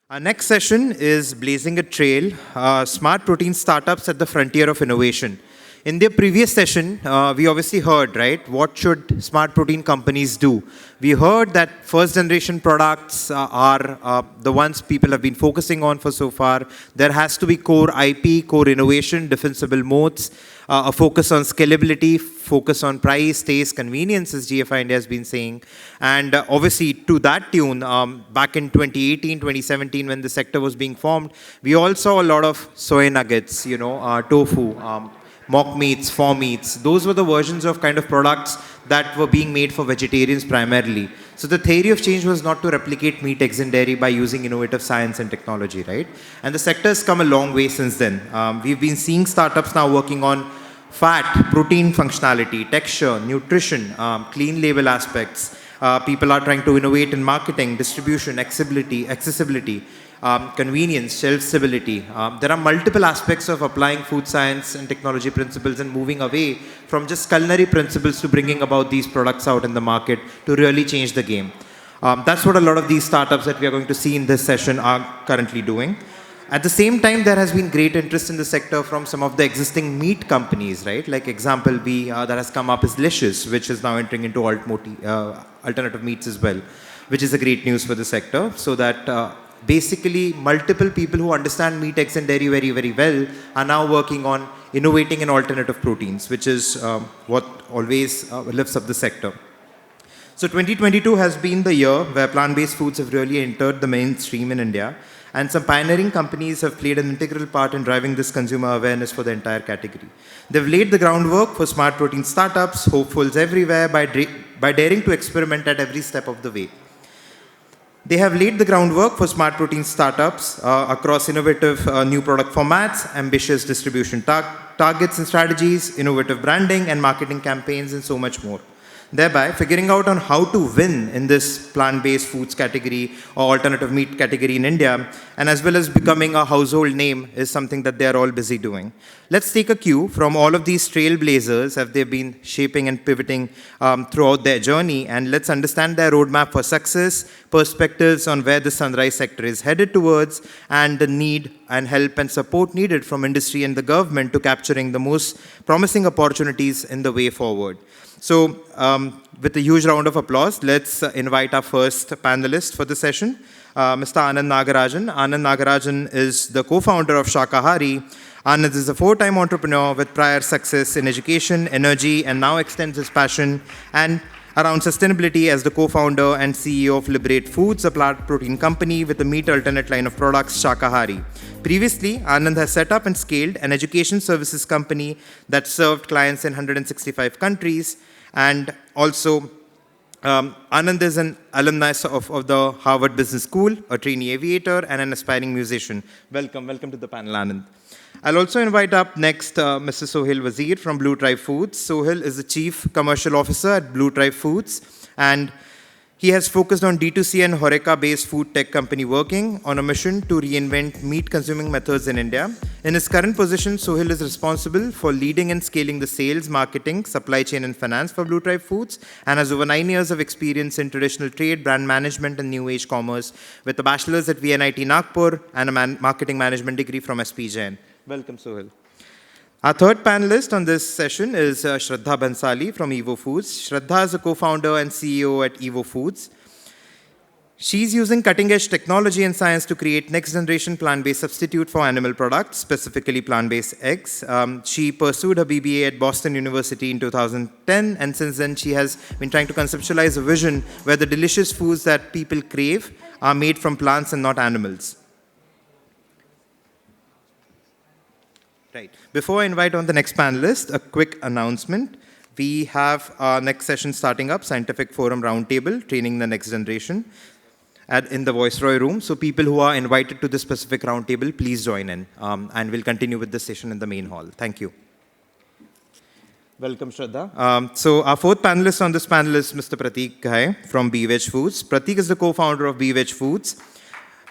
Our next session is Blazing a Trail, smart protein startups at the frontier of innovation. In the previous session, we obviously heard, right, what should smart protein companies do? We heard that first generation products are the ones people have been focusing on for so far. There has to be core IP, core innovation, defensible moats, a focus on scalability, focus on price, taste, convenience, as GFI India has been saying. And obviously, to that tune, back in 2018, 2017, when the sector was being formed, we all saw a lot of soy nuggets, tofu, mock meats, for meats. Those were the versions of kind of products that were being made for vegetarians primarily. So the theory of change was not to replicate meat, eggs, and dairy by using innovative science and technology, right? And the sector has come a long way since then. We've been seeing startups now working on fat, protein functionality, texture, nutrition, clean label aspects. People are trying to innovate in marketing, distribution, accessibility, convenience, shelf stability. There are multiple aspects of applying food science and technology principles and moving away from just culinary principles to bringing about these products out in the market to really change the game. That's what a lot of these startups that we are going to see in this session are currently doing. At the same time, there has been great interest in the sector from some of the existing meat companies, right? Like example B that has come up is Licious, which is now entering into alternative meats as well, which is a great news for the sector. So that basically multiple people who understand meat, eggs and dairy very, very well are now working on innovating in alternative proteins, which is what always lifts up the sector. So 2022 has been the year where plant-based foods have really entered the mainstream in India. And some pioneering companies have played an integral part in driving this consumer awareness for the entire category. They've laid the groundwork for smart protein startups, hopefuls everywhere, by daring to experiment at every step of the way. They have laid the groundwork for smart protein startups across innovative new product formats, ambitious distribution targets and strategies, innovative branding and marketing campaigns, and so much more. Thereby, figuring out on how to win in this plant-based foods category or alternative meat category in India, and as well as becoming a household name is something that they are all busy doing. Let's take a cue from all of these trailblazers as they've been shaping and pivoting throughout their journey, and let's understand their roadmap for success, perspectives on where the sunrise sector is headed towards, and the need and help and support needed from industry and the government to capturing the most promising opportunities in the way forward. So, with a huge round of applause, let's invite our first panelist for the session, Mr. Anand Nagarajan. Anand Nagarajan is the co-founder of Shakahari. Anand is a four-time entrepreneur with prior success in education, energy, and now extends his passion and around sustainability as the co-founder and CEO of Liberate Foods, a plant protein company with a meat alternate line of products, Shakahari. Previously, Anand has set up and scaled an education services company that served clients in 165 countries. And also, Anand is an alumnus of the Harvard Business School, a trainee aviator, and an aspiring musician. Welcome to the panel, Anand. I'll also invite up next Mr. Sohail Wazir from Blue Tribe Foods. Sohail is the Chief Commercial Officer at Blue Tribe Foods, and he has focused on D2C and Horeca-based food tech company working on a mission to reinvent meat-consuming methods in India. In his current position, Sohail is responsible for leading and scaling the sales, marketing, supply chain, and finance for Blue Tribe Foods, and has over 9 years of experience in traditional trade, brand management, and new age commerce, with a bachelor's at VNIT Nagpur and a marketing management degree from SP Jain. Welcome, Sohail. Our third panelist on this session is Shraddha Bansali from Evo Foods. Shraddha is a co-founder and CEO at Evo Foods. She's using cutting-edge technology and science to create next-generation plant-based substitute for animal products, specifically plant-based eggs. She pursued her BBA at Boston University in 2010, and since then she has been trying to conceptualize a vision where the delicious foods that people crave are made from plants and not animals. Right. Before I invite on the next panelist, a quick announcement. We have our next session starting up, Scientific Forum Roundtable, Training the Next Generation, in the Viceroy Room. So people who are invited to this specific roundtable, please join in. And we'll continue with the session in the main hall. Thank you. Welcome, Shraddha. So our fourth panelist on this panel is Mr. Pratik Ghai from Be Veg Foods. Pratik is the co-founder of Be Veg Foods.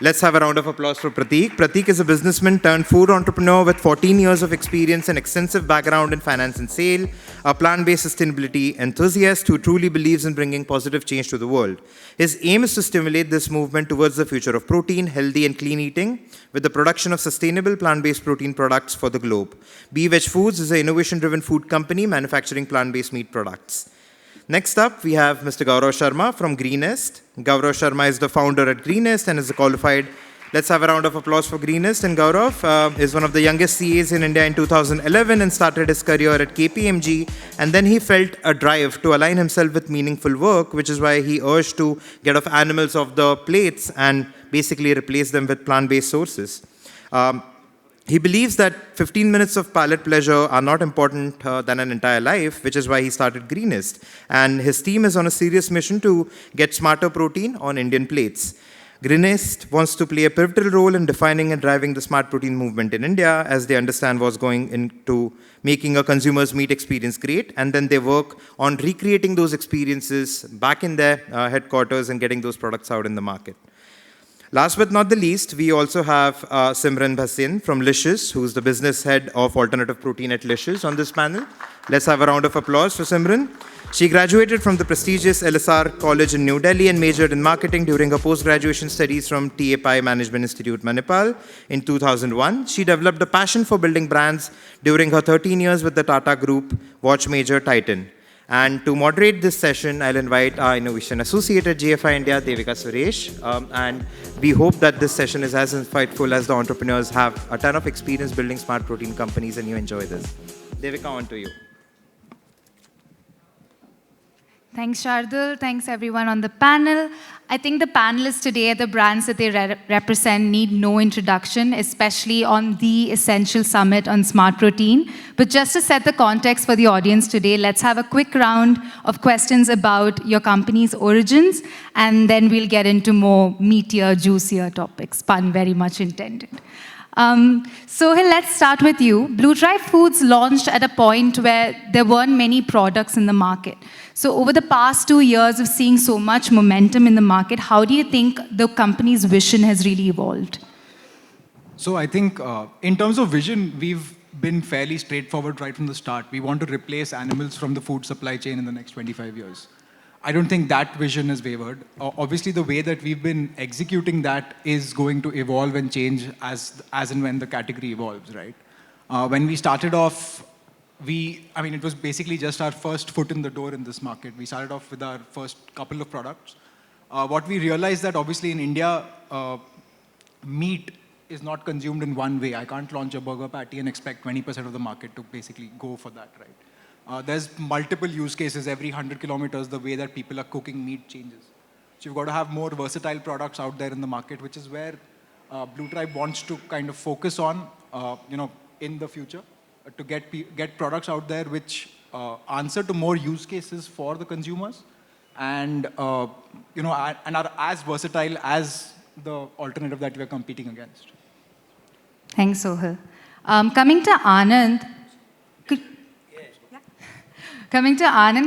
Let's have a round of applause for Prateek. Prateek is a businessman turned food entrepreneur with 14 years of experience and extensive background in finance and sale, a plant-based sustainability enthusiast who truly believes in bringing positive change to the world. His aim is to stimulate this movement towards the future of protein, healthy and clean eating, with the production of sustainable plant-based protein products for the globe. Be-Veg Foods is an innovation-driven food company manufacturing plant-based meat products. Next up, we have Mr. Gaurav Sharma from Greenest. Gaurav Sharma is the founder at Greenest and is a qualified. Let's have a round of applause for Greenest. And Gaurav is one of the youngest CAs in India in 2011 and started his career at KPMG. And then he felt a drive to align himself with meaningful work, which is why he urged to get off animals off the plates and basically replace them with plant-based sources. He believes that 15 minutes of palate pleasure are not important than an entire life, which is why he started Greenest. And his team is on a serious mission to get smarter protein on Indian plates. Greenest wants to play a pivotal role in defining and driving the smart protein movement in India as they understand what's going into making a consumer's meat experience great, and then they work on recreating those experiences back in their headquarters and getting those products out in the market. Last but not the least, we also have Simran Bhasin from Licious, who's the business head of alternative protein at Licious on this panel. Let's have a round of applause for Simran. She graduated from the prestigious LSR College in New Delhi and majored in marketing during her post-graduation studies from TAPI Management Institute, Manipal. In 2001, she developed a passion for building brands during her 13 years with the Tata Group watch major Titan. And to moderate this session, I'll invite our Innovation Associate at GFI India, Devika Suresh. And we hope that this session is as insightful as the entrepreneurs have a ton of experience building smart protein companies and you enjoy this. Devika, on to you. Thanks, Shardul. Thanks, everyone on the panel. I think the panelists today, the brands that they represent, need no introduction, especially on the Essential Summit on Smart Protein. But just to set the context for the audience today, let's have a quick round of questions about your company's origins, and then we'll get into more meatier, juicier topics, pun very much intended. Sohail, let's start with you. Blue Drive Foods launched at a point where there weren't many products in the market. So over the past 2 years of seeing so much momentum in the market, how do you think the company's vision has really evolved? So I think in terms of vision, we've been fairly straightforward right from the start. We want to replace animals from the food supply chain in the next 25 years. I don't think that vision has wavered. Obviously, the way that we've been executing that is going to evolve and change as and when the category evolves, right? When we started off, it was basically just our first foot in the door in this market. We started off with our first couple of products. What we realized that obviously in India, meat is not consumed in one way. I can't launch a burger patty and expect 20% of the market to basically go for that, right? There's multiple use cases. Every 100 kilometers, the way that people are cooking meat changes. So you've got to have more versatile products out there in the market, which is where Blue Tribe wants to kind of focus on, in the future, to get products out there which answer to more use cases for the consumers, and and are as versatile as the alternative that we're competing against. Thanks, Sohail. Coming to Anand,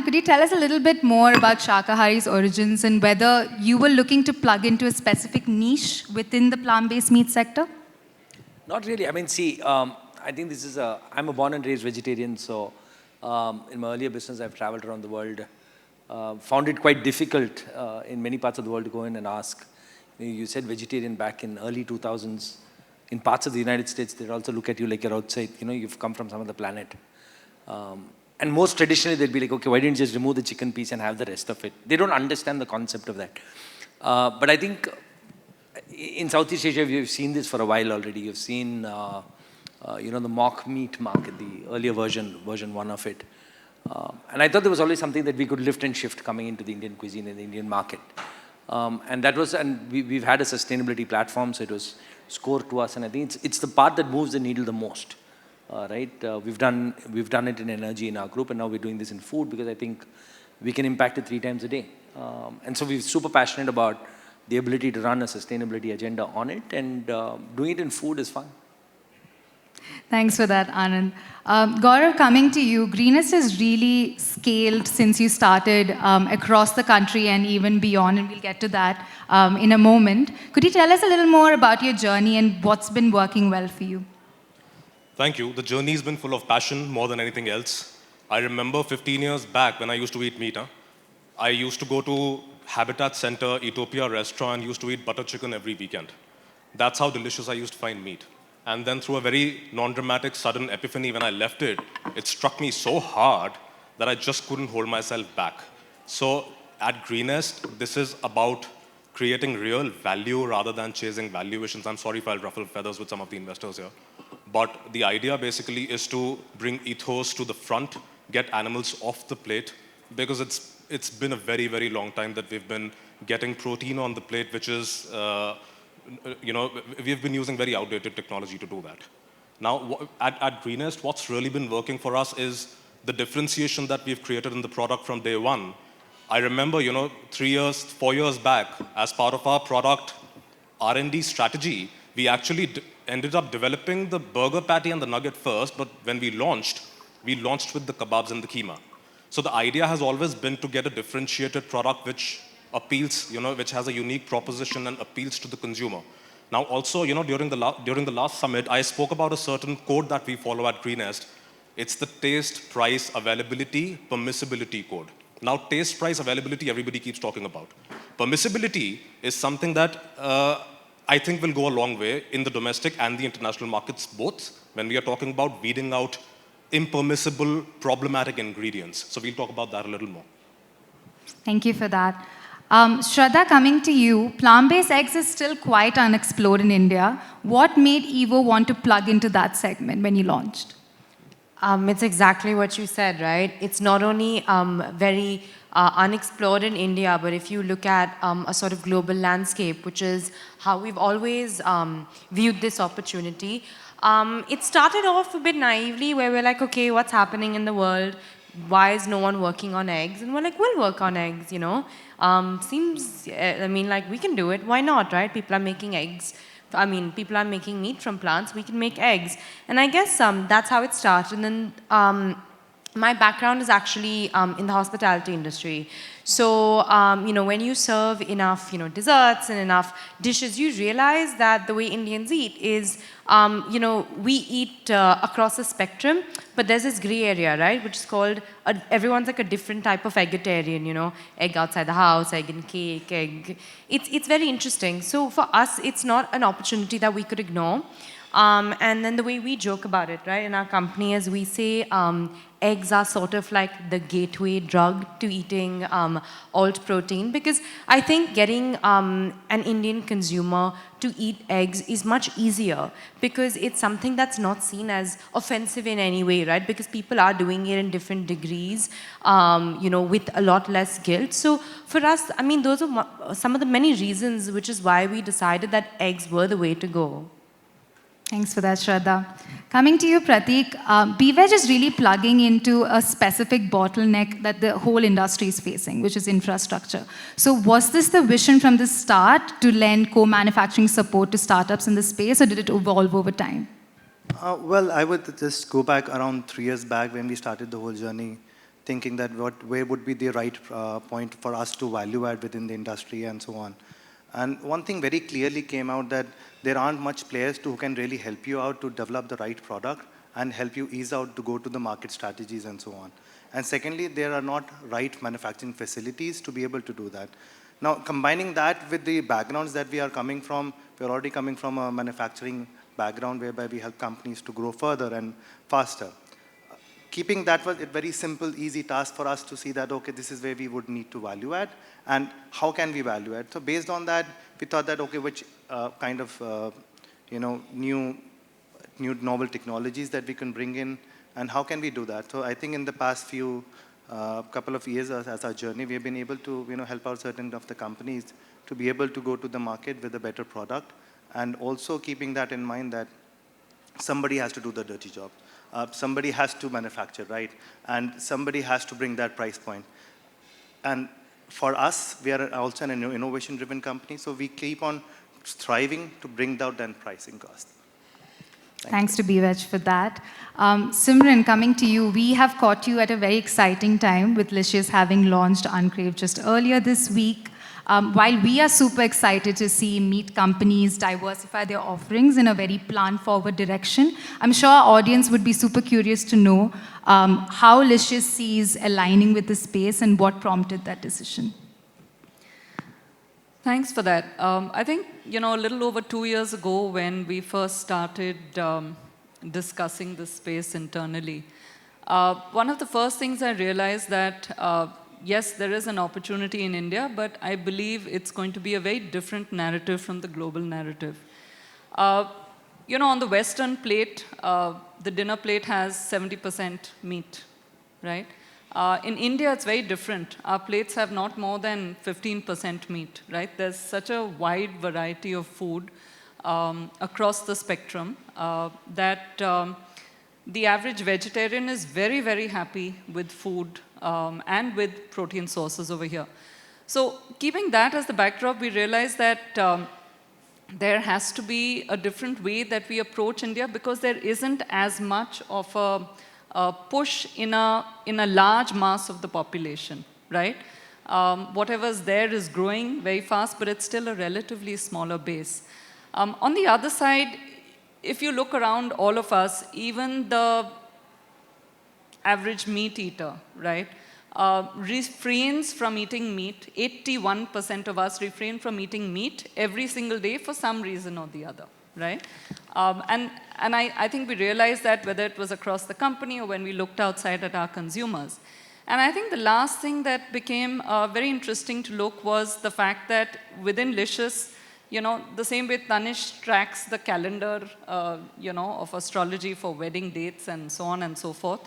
could you tell us a little bit more about Shakahari's origins and whether you were looking to plug into a specific niche within the plant-based meat sector? Not really. I think this is I'm a born and raised vegetarian, so in my earlier business, I've traveled around the world, found it quite difficult in many parts of the world to go in and ask. You said vegetarian back in early 2000s. In parts of the United States, they also look at you like you're outside. You've come from some other planet. And most traditionally, they'll be like, okay, why didn't you just remove the chicken piece and have the rest of it? They don't understand the concept of that. But I think in Southeast Asia, we've seen this for a while already. You've seen, the mock meat market, the earlier version 1 of it. And I thought there was always something that we could lift and shift coming into the Indian cuisine and the Indian market. And we've had a sustainability platform, so it was scored to us. And I think it's the part that moves the needle the most. Right? We've done it in energy in our group, and now we're doing this in food because I think we can impact it 3 times a day. And so we're super passionate about the ability to run a sustainability agenda on it, and doing it in food is fun. Thanks for that, Anand. Gaurav, coming to you, Greenest has really scaled since you started across the country and even beyond, and we'll get to that in a moment. Could you tell us a little more about your journey and what's been working well for you? Thank you. The journey's been full of passion more than anything else. I remember 15 years back when I used to eat meat. I used to go to Habitat Center, Ethiopia restaurant, used to eat butter chicken every weekend. That's how delicious I used to find meat. And then through a very non-dramatic sudden epiphany when I left it, it struck me so hard that I just couldn't hold myself back. So at Greenest, this is about creating real value rather than chasing valuations. I'm sorry if I'll ruffle feathers with some of the investors here. But the idea basically is to bring ethos to the front, get animals off the plate, because it's been a very, very long time that we've been getting protein on the plate, which is, we've been using very outdated technology to do that. Now, at Greenest, what's really been working for us is the differentiation that we've created in the product from day one. I remember, 4 years back, as part of our product R&D strategy, we actually ended up developing the burger patty and the nugget first, but when we launched with the kebabs and the keema. So the idea has always been to get a differentiated product which appeals, which has a unique proposition and appeals to the consumer. Now also, during the last summit, I spoke about a certain code that we follow at Greenest. It's the taste, price, availability, permissibility code. Now taste, price, availability, everybody keeps talking about. Permissibility is something that I think will go a long way in the domestic and the international markets both when we are talking about weeding out impermissible, problematic ingredients. So we'll talk about that a little more. Thank you for that. Shraddha, coming to you, plant-based eggs is still quite unexplored in India. What made Evo want to plug into that segment when you launched? It's exactly what you said, right? It's not only very unexplored in India, but if you look at a sort of global landscape, which is how we've always viewed this opportunity, it started off a bit naively where we're like, okay, what's happening in the world? Why is no one working on eggs? And we're like, we'll work on eggs, Seems, like we can do it. Why not, right? People are making eggs. People are making meat from plants. We can make eggs. And I guess that's how it started. And then my background is actually in the hospitality industry. So, when you serve enough, desserts and enough dishes, you realize that the way Indians eat is, we eat across a spectrum, but there's this gray area, right, which is called, everyone's like a different type of eggetarian, egg outside the house, egg in cake, egg. It's very interesting. So for us, it's not an opportunity that we could ignore. And then the way we joke about it, right, in our company is we say eggs are sort of like the gateway drug to eating alt protein, because I think getting an Indian consumer to eat eggs is much easier because it's something that's not seen as offensive in any way, right? Because people are doing it in different degrees, with a lot less guilt. So for us, those are some of the many reasons, which is why we decided that eggs were the way to go. Thanks for that, Shraddha. Coming to you, Prateek, BVeg is really plugging into a specific bottleneck that the whole industry is facing, which is infrastructure. So was this the vision from the start to lend co-manufacturing support to startups in the space, or did it evolve over time? Well, I would just go back around 3 years back when we started the whole journey, thinking that where would be the right point for us to value add within the industry and so on. And one thing very clearly came out that there aren't much players who can really help you out to develop the right product and help you ease out to go to the market strategies and so on. And secondly, there are not right manufacturing facilities to be able to do that. Now, combining that with the backgrounds that we are coming from, we're already coming from a manufacturing background whereby we help companies to grow further and faster. Keeping that was a very simple, easy task for us to see that, okay, this is where we would need to value add, and how can we value add? So based on that, we thought that, okay, which kind of, new novel technologies that we can bring in, and how can we do that? So I think in the past couple of years as our journey, we have been able to, help out certain of the companies to be able to go to the market with a better product, and also keeping that in mind that somebody has to do the dirty job. Somebody has to manufacture, right? And somebody has to bring that price point. And for us, we are also an innovation-driven company, so we keep on striving to bring down that pricing cost. Thanks to BVEG for that. Simran, coming to you, we have caught you at a very exciting time with Licious having launched Uncrave just earlier this week. While we are super excited to see meat companies diversify their offerings in a very plant-forward direction, I'm sure our audience would be super curious to know how Licious sees aligning with the space and what prompted that decision. Thanks for that. I think, a little over 2 years ago when we first started discussing this space internally, one of the first things I realized that, yes, there is an opportunity in India, but I believe it's going to be a very different narrative from the global narrative. On the Western plate, the dinner plate has 70% meat, right? In India, it's very different. Our plates have not more than 15% meat, right? There's such a wide variety of food across the spectrum that the average vegetarian is very, very happy with food and with protein sources over here. So keeping that as the backdrop, we realized that there has to be a different way that we approach India because there isn't as much of a push in a large mass of the population, right? Whatever's there is growing very fast, but it's still a relatively smaller base. On the other side, if you look around all of us, even the average meat eater, right, refrains from eating meat. 81% of us refrain from eating meat every single day for some reason or the other, right? And I think we realized that whether it was across the company or when we looked outside at our consumers. And I think the last thing that became very interesting to look was the fact that within Licious, the same way Tanish tracks the calendar, of astrology for wedding dates and so on and so forth,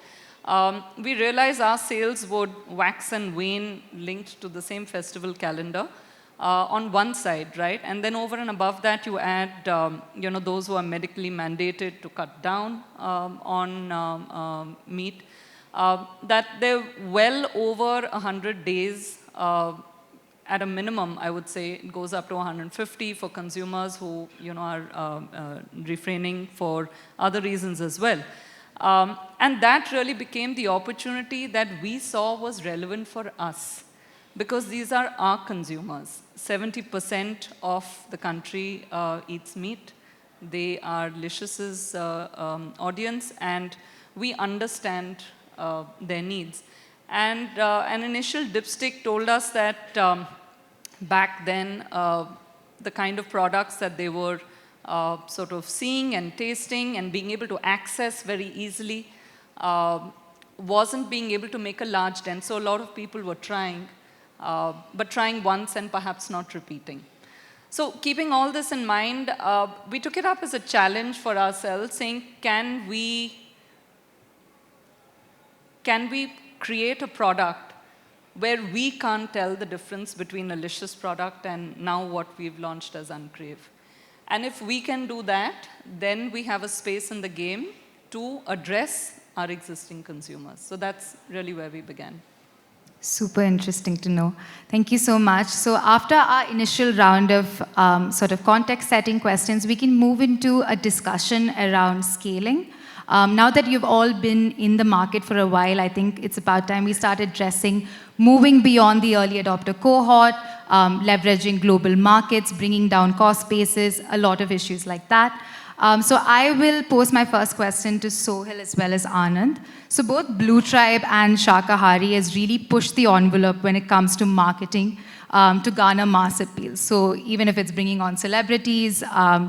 we realized our sales would wax and wane linked to the same festival calendar. On one side, right? And then over and above that, you add, those who are medically mandated to cut down on meat, that they're well over 100 days at a minimum, I would say. It goes up to 150 for consumers who, are refraining for other reasons as well. And that really became the opportunity that we saw was relevant for us. Because these are our consumers. 70% of the country eats meat. They are Licious's audience, and we understand their needs. And an initial dipstick told us that back then, the kind of products that they were sort of seeing and tasting and being able to access very easily wasn't being able to make a large dent. So a lot of people were trying. But trying once and perhaps not repeating. So keeping all this in mind, we took it up as a challenge for ourselves, saying, can we create a product where we can't tell the difference between a Licious product and now what we've launched as Uncrave? And if we can do that, then we have a space in the game to address our existing consumers. So that's really where we began. Super interesting to know. Thank you so much. So after our initial round of sort of context-setting questions, we can move into a discussion around scaling. Now that you've all been in the market for a while, I think it's about time we start addressing moving beyond the early adopter cohort, leveraging global markets, bringing down cost bases, a lot of issues like that. So I will pose my first question to Sohil as well as Anand. So both Blue Tribe and Shakahari has really pushed the envelope when it comes to marketing to garner mass appeal. So even if it's bringing on celebrities,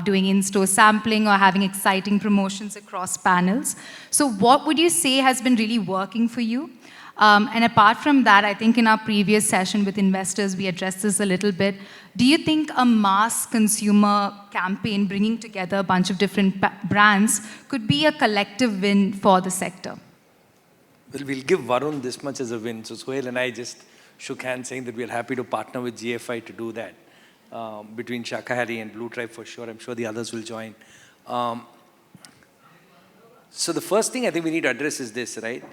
doing in-store sampling, or having exciting promotions across panels. So what would you say has been really working for you? And apart from that, I think in our previous session with investors, we addressed this a little bit. Do you think a mass consumer campaign bringing together a bunch of different brands could be a collective win for the sector? Well, we'll give Varun this much as a win. So Sohail and I just shook hands saying that we're happy to partner with GFI to do that. Between Shakahari and Blue Tribe for sure. I'm sure the others will join. So the first thing I think we need to address is this, right?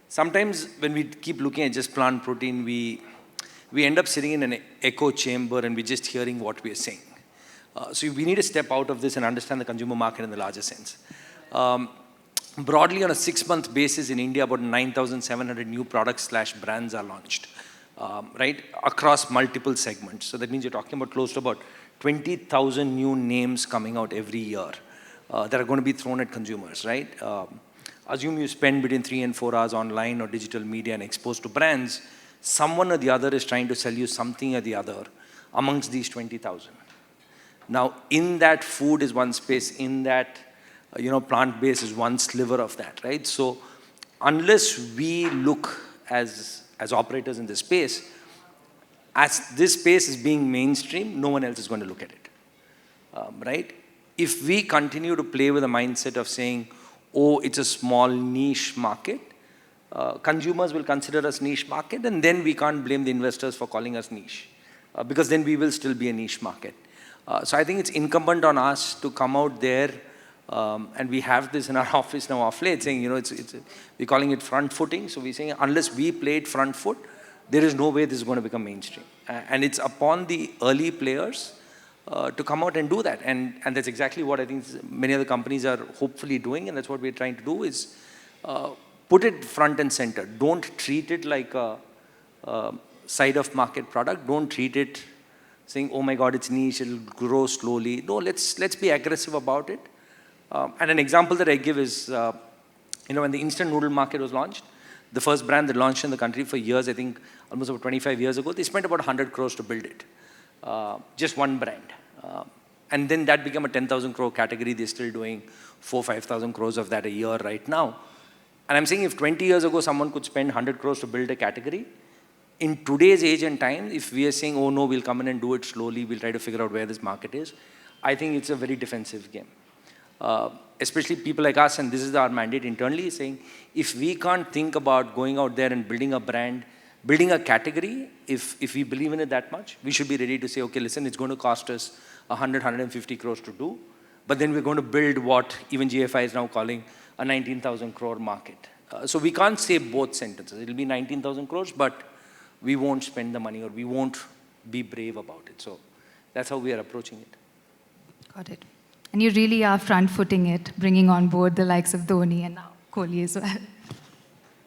Sometimes when we keep looking at just plant protein, we end up sitting in an echo chamber and we're just hearing what we're saying. So we need to step out of this and understand the consumer market in the larger sense. Broadly, on a 6-month basis in India, about 9,700 new products/brands are launched, right, across multiple segments. So that means you're talking about close to about 20,000 new names coming out every year that are going to be thrown at consumers, right? Assume you spend between 3 and 4 hours online or digital media and exposed to brands, someone or the other is trying to sell you something or the other amongst these 20,000. Now, in that, food is one space, in that, plant-based is one sliver of that, right? So unless we look as operators in this space, as this space is being mainstream, no one else is going to look at it, right? If we continue to play with the mindset of saying, oh, it's a small niche market, consumers will consider us niche market, and then we can't blame the investors for calling us niche, because then we will still be a niche market. So I think it's incumbent on us to come out there, and we have this in our office now off late, saying, we're calling it front footing. So we're saying unless we play it front foot, there is no way this is going to become mainstream. And it's upon the early players to come out and do that. And that's exactly what I think many other companies are hopefully doing, and that's what we're trying to do is put it front and center. Don't treat it like a side of market product. Don't treat it saying, oh my God, it's niche, it'll grow slowly. No, let's be aggressive about it. And an example that I give is, when the instant noodle market was launched, the first brand that launched in the country for years, I think almost about 25 years ago, they spent about 100 crores to build it. Just one brand. And then that became a 10,000 crore category. They're still doing 4,000-5,000 crores of that a year right now. And I'm saying if 20 years ago someone could spend 100 crores to build a category, in today's age and time, if we are saying, oh no, we'll come in and do it slowly, we'll try to figure out where this market is, I think it's a very defensive game. Especially people like us, and this is our mandate internally, saying if we can't think about going out there and building a brand, building a category, if we believe in it that much, we should be ready to say, okay, listen, it's going to cost us 150 crores to do, but then we're going to build what even GFI is now calling a 19,000 crore market. So we can't say both sentences. It'll be 19,000 crores, but we won't spend the money, or we won't be brave about it. So that's how we are approaching it. Got it. And you really are front-footing it, bringing on board the likes of Dhoni and now Kohli as well.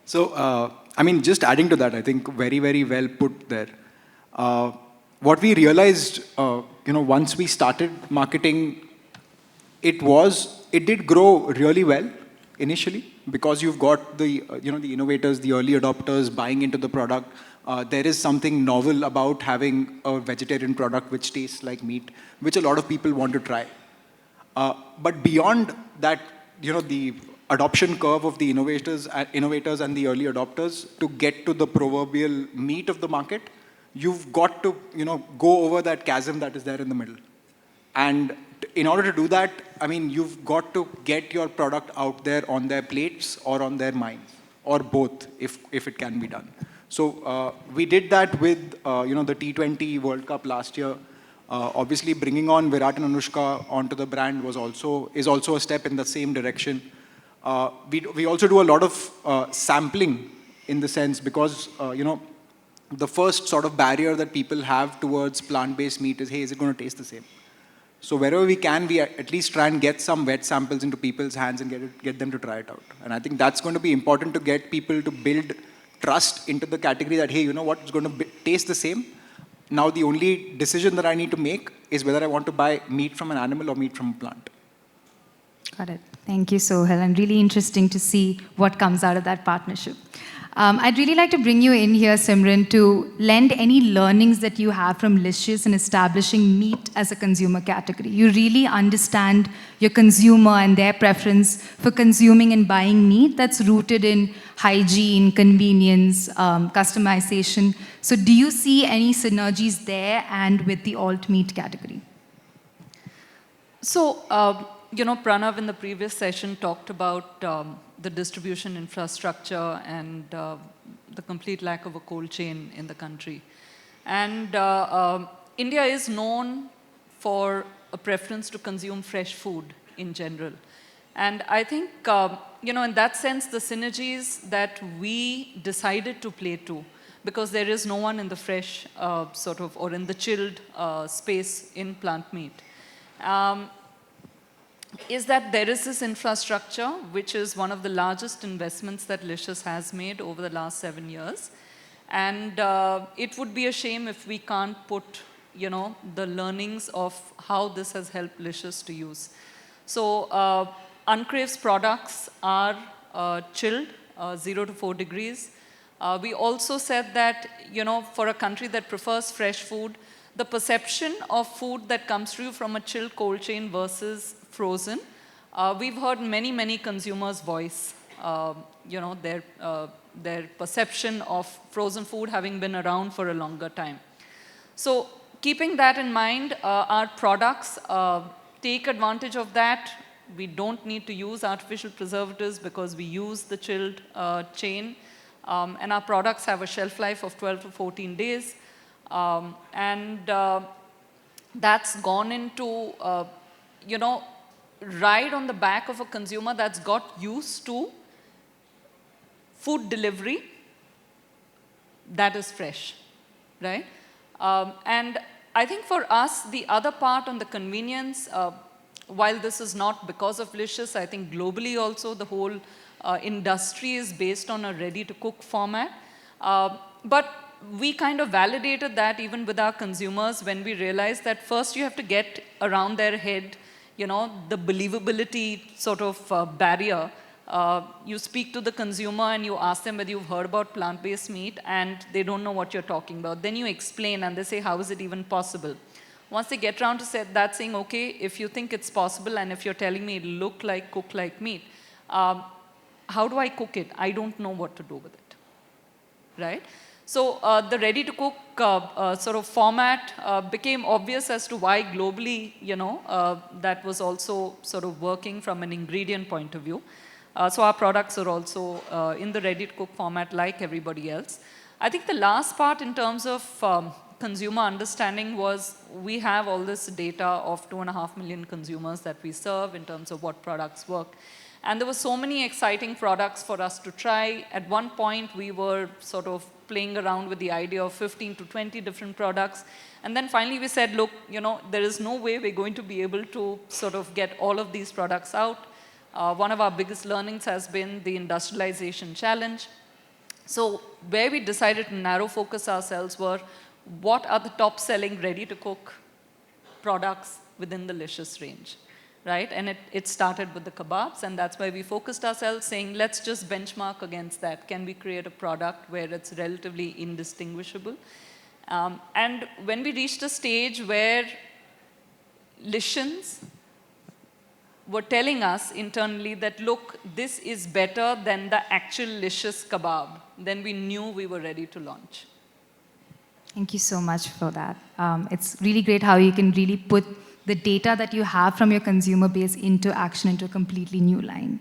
So, just adding to that, I think very, very well put there. What we realized, once we started marketing, it did grow really well initially, because you've got the innovators, the early adopters buying into the product. There is something novel about having a vegetarian product which tastes like meat, which a lot of people want to try. But beyond that, the adoption curve of the innovators and the early adopters, to get to the proverbial meat of the market, you've got to, go over that chasm that is there in the middle. And in order to do that, you've got to get your product out there on their plates or on their minds, or both, if it can be done. So we did that with, the T20 World Cup last year. Obviously, bringing on Virat and Anushka onto the brand is also a step in the same direction. We also do a lot of sampling, in the sense, because the first sort of barrier that people have towards plant-based meat is, hey, is it going to taste the same? So wherever we can, we at least try and get some wet samples into people's hands and get them to try it out. And I think that's going to be important to get people to build trust into the category that, hey, you know what, it's going to taste the same. Now the only decision that I need to make is whether I want to buy meat from an animal or meat from a plant. Got it. Thank you, Sohel. And really interesting to see what comes out of that partnership. I'd really like to bring you in here, Simran, to lend any learnings that you have from Licious in establishing meat as a consumer category. You really understand your consumer and their preference for consuming and buying meat that's rooted in hygiene, convenience, customization. So do you see any synergies there and with the alt meat category? So, Pranav in the previous session talked about the distribution infrastructure and the complete lack of a cold chain in the country. And India is known for a preference to consume fresh food in general. And I think, in that sense, the synergies that we decided to play to, because there is no one in the fresh or in the chilled space in plant meat. is that there is this infrastructure, which is one of the largest investments that Licious has made over the last 7 years. And it would be a shame if we can't put, the learnings of how this has helped Licious to use. So Uncrave's products are chilled, 0 to 4 degrees. We also said that, for a country that prefers fresh food, the perception of food that comes to you from a chilled cold chain versus frozen, we've heard many, many consumers voice, their perception of frozen food having been around for a longer time. So keeping that in mind, our products take advantage of that. We don't need to use artificial preservatives because we use the chilled chain. And our products have a shelf life of 12 to 14 days. That's gone into, ride on the back of a consumer that's got used to food delivery that is fresh, right? And I think for us, the other part on the convenience, while this is not because of Licious, I think globally also the whole industry is based on a ready-to-cook format. But we kind of validated that even with our consumers when we realized that first you have to get around their head, the believability sort of barrier. You speak to the consumer and you ask them whether you've heard about plant-based meat and they don't know what you're talking about. Then you explain and they say, how is it even possible? Once they get around to that saying, okay, if you think it's possible and if you're telling me it look like, cook like meat, how do I cook it? I don't know what to do with it, right? So the ready-to-cook sort of format became obvious as to why globally, that was also sort of working from an ingredient point of view. So our products are also in the ready-to-cook format like everybody else. I think the last part in terms of consumer understanding was we have all this data of 2.5 million consumers that we serve in terms of what products work. And there were so many exciting products for us to try. At one point, we were sort of playing around with the idea of 15 to 20 different products. And then finally we said, look, there is no way we're going to be able to sort of get all of these products out. One of our biggest learnings has been the industrialization challenge. So where we decided to narrow focus ourselves were what are the top selling ready-to-cook products within the Licious range, right? And it started with the kebabs, and that's why we focused ourselves saying, let's just benchmark against that. Can we create a product where it's relatively indistinguishable? And when we reached a stage where Licians were telling us internally that, look, this is better than the actual Licious kebab, then we knew we were ready to launch. Thank you so much for that. It's really great how you can really put the data that you have from your consumer base into action, into a completely new line.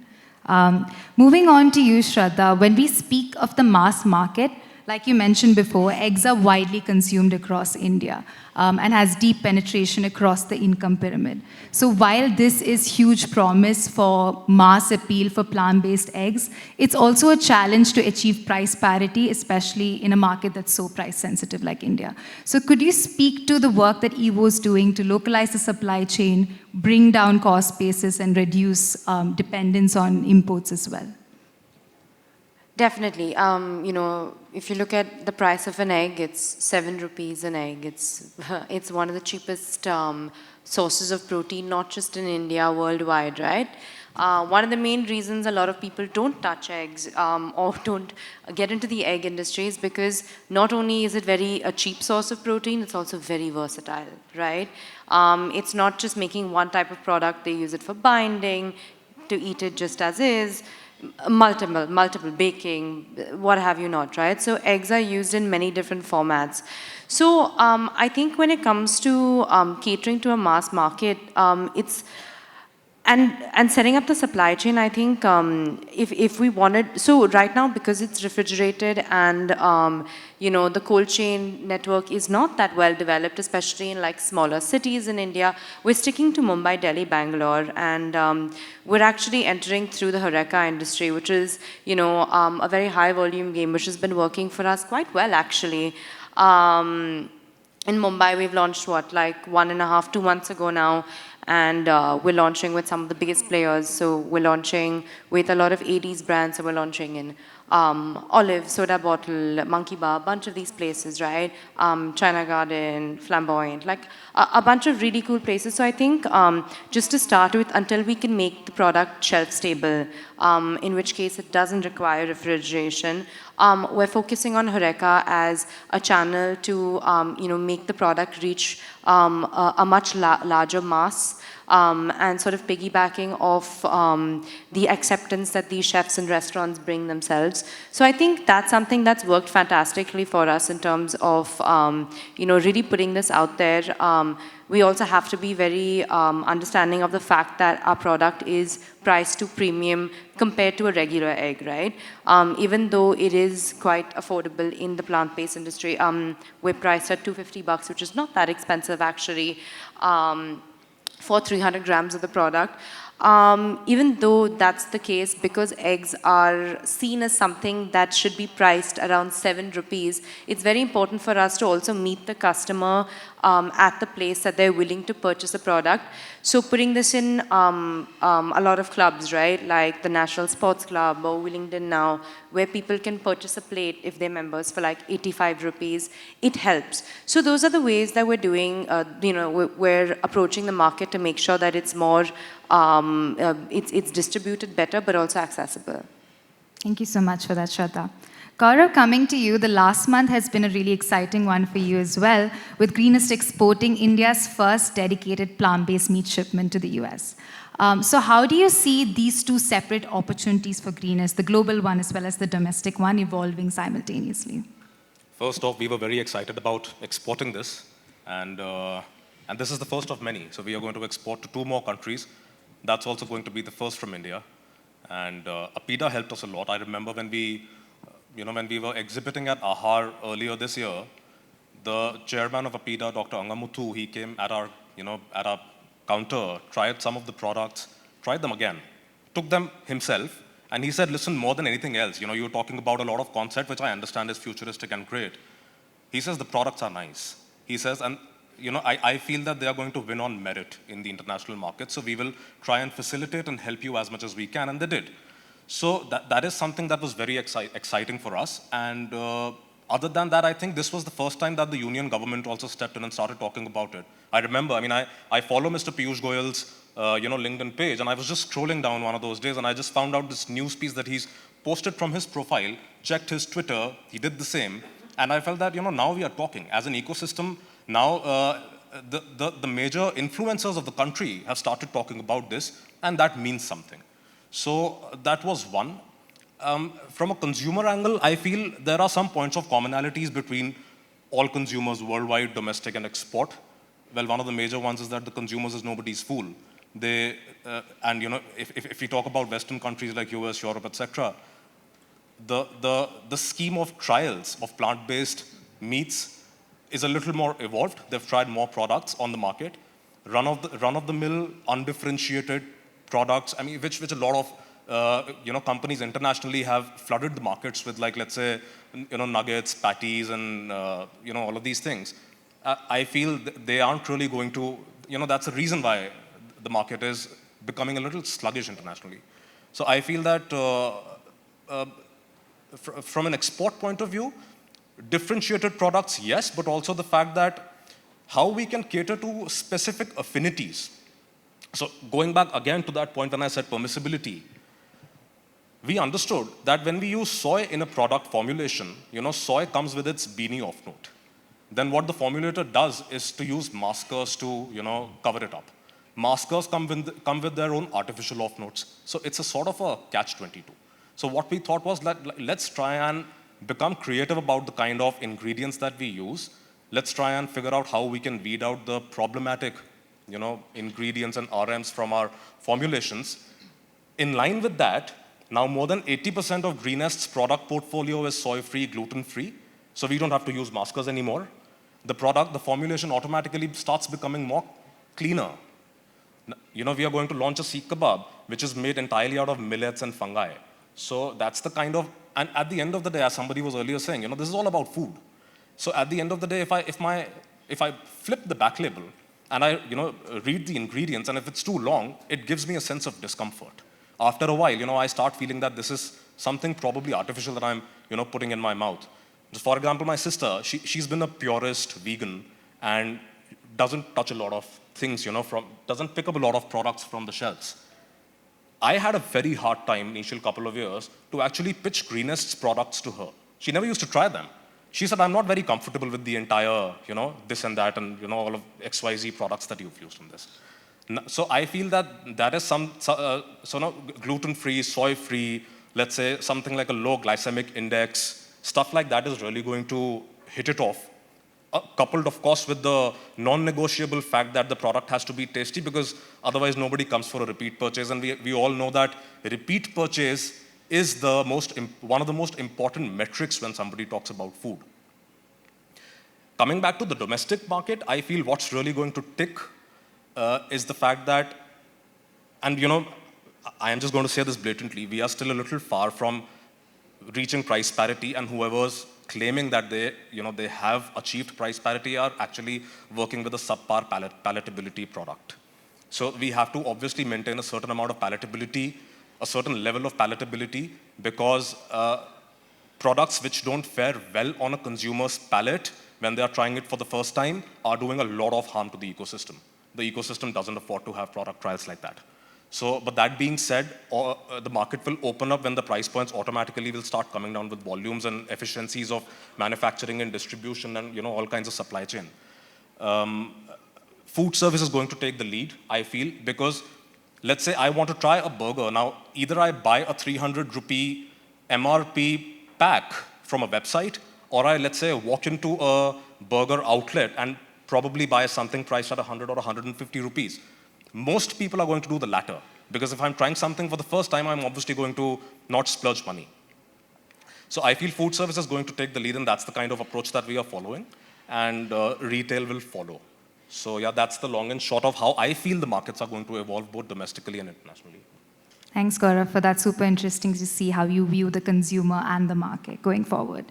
Moving on to you, Shraddha, when we speak of the mass market, like you mentioned before, eggs are widely consumed across India and has deep penetration across the income pyramid. So while this is huge promise for mass appeal for plant-based eggs, it's also a challenge to achieve price parity, especially in a market that's so price sensitive like India. So could you speak to the work that EVO is doing to localize the supply chain, bring down cost basis, and reduce dependence on imports as well? Definitely. If you look at the price of an egg, it's 7 rupees an egg. It's one of the cheapest sources of protein, not just in India, worldwide, right? One of the main reasons a lot of people don't touch eggs or don't get into the egg industry is because not only is it a cheap source of protein, it's also very versatile, right? It's not just making one type of product. They use it for binding, to eat it just as is, multiple baking, what have you not, right? So eggs are used in many different formats. So I think when it comes to catering to a mass market, it's and setting up the supply chain, I think if we wanted, so right now because it's refrigerated and the cold chain network is not that well developed, especially in like smaller cities in India, we're sticking to Mumbai, Delhi, Bangalore, and we're actually entering through the Horeca industry, which is a very high volume game, which has been working for us quite well actually. In Mumbai, we've launched like 1.5, 2 months ago now. And we're launching with some of the biggest players. So we're launching with a lot of 80s brands. So we're launching in Olive, Soda Bottle, Monkey Bar, a bunch of these places, right? China Garden, Flamboyant, like a bunch of really cool places. So I think just to start with, until we can make the product shelf stable, in which case it doesn't require refrigeration, we're focusing on Horeca as a channel to make the product reach a much larger mass, and sort of piggybacking off the acceptance that these chefs and restaurants bring themselves. So I think that's something that's worked fantastically for us in terms of really putting this out there. We also have to be very understanding of the fact that our product is priced to premium compared to a regular egg, right? Even though it is quite affordable in the plant-based industry, we're priced at $250, which is not that expensive actually, for 300 grams of the product. Even though that's the case, because eggs are seen as something that should be priced around 7 rupees, it's very important for us to also meet the customer at the place that they're willing to purchase a product. So putting this in a lot of clubs, right, like the National Sports Club or Willingdon now, where people can purchase a plate if they're members for like 85 rupees, it helps. So those are the ways that we're doing, we're approaching the market to make sure that it's more, it's distributed better, but also accessible. Thank you so much for that, Shraddha. Gaurav, coming to you, the last month has been a really exciting one for you as well, with Greenest exporting India's first dedicated plant-based meat shipment to the US. So how do you see these two separate opportunities for Greenest, the global one as well as the domestic one, evolving simultaneously? First off, we were very excited about exporting this, and this is the first of many. So we are going to export to 2 more countries. That's also going to be the first from India. And APIDA helped us a lot. I remember when we were exhibiting at AHAR earlier this year, the chairman of APIDA, Dr. Angamuthu, he came at our counter, tried some of the products, tried them again, took them himself, and he said, listen, more than anything else, you're talking about a lot of concept, which I understand is futuristic and great. He says the products are nice. He says, and I feel that they are going to win on merit in the international market, so we will try and facilitate and help you as much as we can, and they did. So that is something that was very exciting for us. And other than that, I think this was the first time that the union government also stepped in and started talking about it. I remember, I follow Mr. Piyush Goyal's LinkedIn page, and I was just scrolling down one of those days, and I just found out this news piece that he's posted from his profile, checked his Twitter, he did the same, and I felt that, now we are talking. As an ecosystem, now the major influencers of the country have started talking about this, and that means something. So that was one. From a consumer angle, I feel there are some points of commonalities between all consumers worldwide, domestic and export. Well, one of the major ones is that the consumers is nobody's fool. They, if we talk about Western countries like US, Europe, etc., the scheme of trials of plant-based meats is a little more evolved. They've tried more products on the market. Run-of-the-mill, undifferentiated products, which a lot of companies internationally have flooded the markets with, like, let's say, nuggets, patties, and all of these things. I feel they aren't really going to, that's the reason why the market is becoming a little sluggish internationally. So I feel that from an export point of view, differentiated products, yes, but also the fact that how we can cater to specific affinities. So going back again to that point when I said permissibility, we understood that when we use soy in a product formulation, soy comes with its beanie off note. Then what the formulator does is to use maskers to, cover it up. Maskers come with their own artificial off notes. So it's a sort of a catch-22. So what we thought was that let's try and become creative about the kind of ingredients that we use. Let's try and figure out how we can weed out the problematic, ingredients and RMs from our formulations. In line with that, now more than 80% of Greenest's product portfolio is soy-free, gluten-free, so we don't have to use maskers anymore. The formulation automatically starts becoming more cleaner. We are going to launch a Sikh kebab, which is made entirely out of millets and fungi. So that's the kind of, and at the end of the day, as somebody was earlier saying, this is all about food. So at the end of the day, if I flip the back label, and I, read the ingredients, and if it's too long, it gives me a sense of discomfort. After a while, I start feeling that this is something probably artificial that I'm, putting in my mouth. Just for example, my sister, she's been a purist vegan and doesn't touch a lot of things, doesn't pick up a lot of products from the shelves. I had a very hard time initial couple of years to actually pitch Greenest's products to her. She never used to try them. She said, I'm not very comfortable with the entire, this and that and, all of XYZ products that you've used in this. So I feel that is gluten-free, soy-free, let's say something like a low glycemic index, stuff like that is really going to hit it off. Coupled, of course, with the non-negotiable fact that the product has to be tasty, because otherwise nobody comes for a repeat purchase. And we all know that repeat purchase is one of the most important metrics when somebody talks about food. Coming back to the domestic market, I feel what's really going to tick is the fact that, and I am just going to say this blatantly, we are still a little far from reaching price parity, and whoever's claiming that they have achieved price parity are actually working with a subpar palatability product. So we have to obviously maintain a certain amount of palatability, a certain level of palatability, because products which don't fare well on a consumer's palate when they are trying it for the first time are doing a lot of harm to the ecosystem. The ecosystem doesn't afford to have product trials like that. So, but that being said, the market will open up when the price points automatically will start coming down with volumes and efficiencies of manufacturing and distribution and all kinds of supply chain. Food service is going to take the lead, I feel, because let's say I want to try a burger. Now, either I buy a 300 rupee MRP pack from a website, or I, let's say, walk into a burger outlet and probably buy something priced at 100 or 150 rupees. Most people are going to do the latter, because if I'm trying something for the first time, I'm obviously going to not splurge money. So I feel food service is going to take the lead, and that's the kind of approach that we are following, and retail will follow. So yeah, that's the long and short of how I feel the markets are going to evolve both domestically and internationally. Thanks, Gaurav, for that. Super interesting to see how you view the consumer and the market going forward.